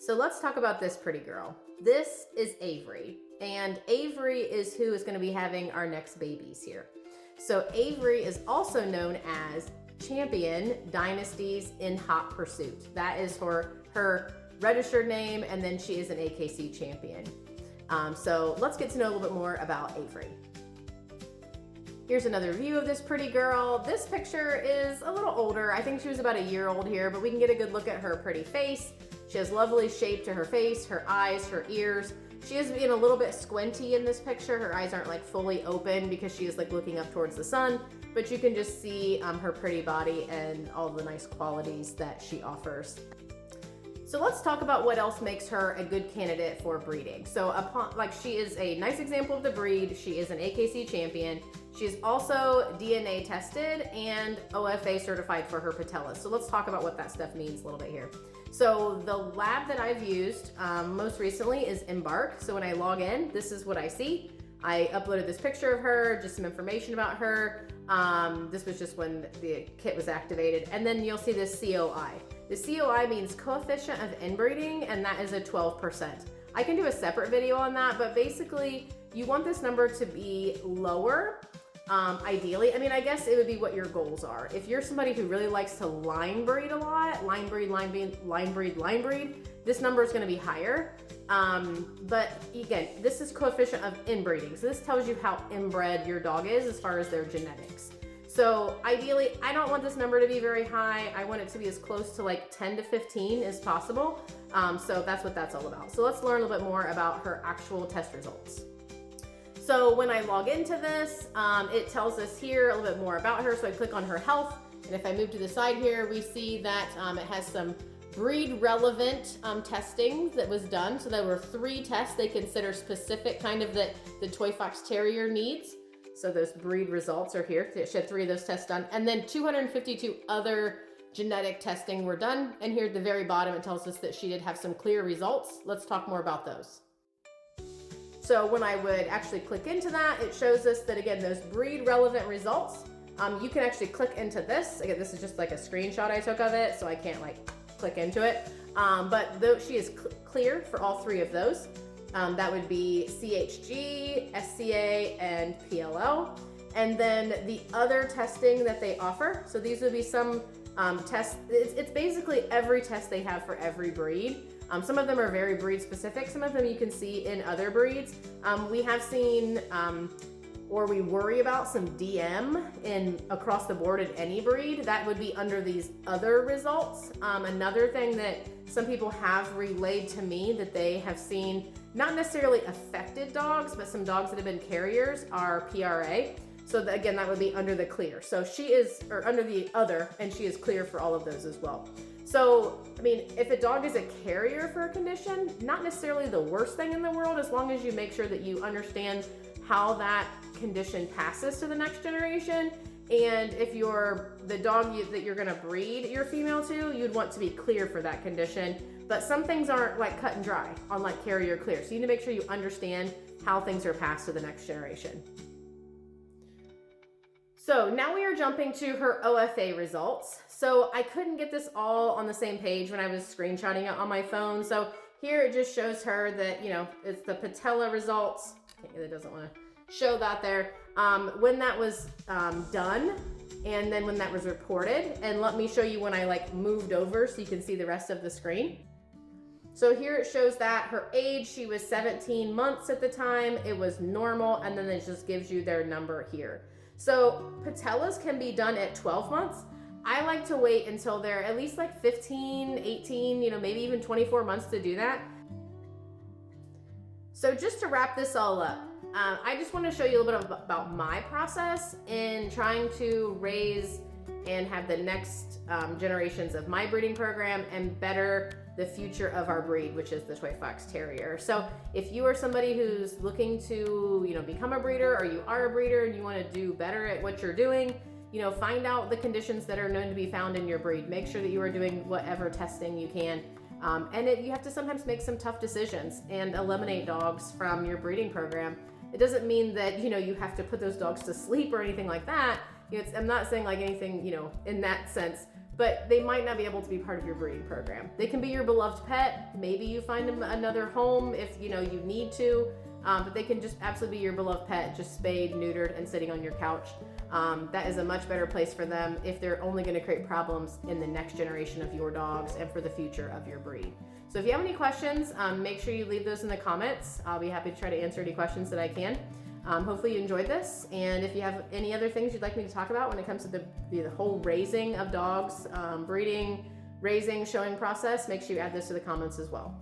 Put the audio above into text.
So let's talk about this pretty girl. This is Avery, and Avery is who is going to be having our next babies here. So Avery is also known as Champion Dynasties in Hot Pursuit. That is her registered name, and then she is an AKC champion. So let's get to know a little bit more about Avery. Here's another view of this pretty girl. This picture is a little older. I think she was about a year old here, but we can get a good look at her pretty face. She has lovely shape to her face, her eyes, her ears. She is being a little bit squinty in this picture. Her eyes aren't like fully open because she is like looking up towards the sun, but you can just see her pretty body and all the nice qualities that she offers. So let's talk about what else makes her a good candidate for breeding. So she is a nice example of the breed. She is an AKC champion. She's also DNA tested and OFA certified for her patella. So let's talk about what that stuff means a little bit here. So the lab that I've used most recently is Embark. So when I log in, this is what I see. I uploaded this picture of her, just some information about her. This was just when the kit was activated. And then you'll see this COI. The COI means coefficient of inbreeding, and that is a 12%. I can do a separate video on that, but basically you want this number to be lower. Ideally, I mean, I guess it would be what your goals are. If you're somebody who really likes to line breed a lot, line breed, this number is going to be higher. But again, this is coefficient of inbreeding. So this tells you how inbred your dog is as far as their genetics. So ideally, I don't want this number to be very high. I want it to be as close to like 10 to 15 as possible. So that's what that's all about. So let's learn a little bit more about her actual test results. So when I log into this, it tells us here a little bit more about her. So I click on her health, and if I move to the side here, we see that it has some breed relevant testing that was done. So there were 3 tests they consider specific kind of that the Toy Fox Terrier needs. So those breed results are here. She had 3 of those tests done. And then 252 other genetic testing were done. And here at the very bottom, it tells us that she did have some clear results. Let's talk more about those. So when I would actually click into that, it shows us that, again, those breed relevant results, you can actually click into this. Again, this is just like a screenshot I took of it, so I can't like click into it. But though she is clear for all 3 of those. That would be CHG, SCA, and PLL. And then the other testing that they offer. So these would be some tests. It's basically every test they have for every breed. Some of them are very breed specific. Some of them you can see in other breeds. We have seen, or we worry about some DM in across the board in any breed. That would be under these other results. Another thing that some people have relayed to me that they have seen, not necessarily affected dogs, but some dogs that have been carriers are PRA. So again, that would be under the clear. So she is, or under the other, and she is clear for all of those as well. So, I mean, if a dog is a carrier for a condition, not necessarily the worst thing in the world, as long as you make sure that you understand how that condition passes to the next generation. And if you're the dog that you're gonna breed your female to, you'd want to be clear for that condition. But some things aren't like cut and dry on like carrier clear. So you need to make sure you understand how things are passed to the next generation. So now we are jumping to her OFA results. So I couldn't get this all on the same page when I was screenshotting it on my phone. So here it just shows her that, you know, it's the patella results. It doesn't want to show that there. When that was done, and then when that was reported. And let me show you when I like moved over so you can see the rest of the screen. So here it shows that her age, she was 17 months at the time. It was normal, and then it just gives you their number here. So patellas can be done at 12 months. I like to wait until they're at least like 15, 18, you know, maybe even 24 months to do that. So just to wrap this all up, I just want to show you a little bit about my process in trying to raise and have the next generations of my breeding program and better the future of our breed, which is the Toy Fox Terrier. So if you are somebody who's looking to, you know, become a breeder, or you are a breeder and you want to do better at what you're doing, you know, find out the conditions that are known to be found in your breed. Make sure that you are doing whatever testing you can. You have to sometimes make some tough decisions and eliminate dogs from your breeding program. It doesn't mean that, you know, you have to put those dogs to sleep or anything like that. You know, I'm not saying like anything, you know, in that sense, but they might not be able to be part of your breeding program. They can be your beloved pet. Maybe you find them another home if you need to, but they can just absolutely be your beloved pet, just spayed, neutered, and sitting on your couch. That is a much better place for them if they're only going to create problems in the next generation of your dogs and for the future of your breed. So if you have any questions, make sure you leave those in the comments. I'll be happy to try to answer any questions that I can. Hopefully you enjoyed this, and if you have any other things you'd like me to talk about when it comes to the whole raising of dogs, breeding, raising, showing process, make sure you add this to the comments as well.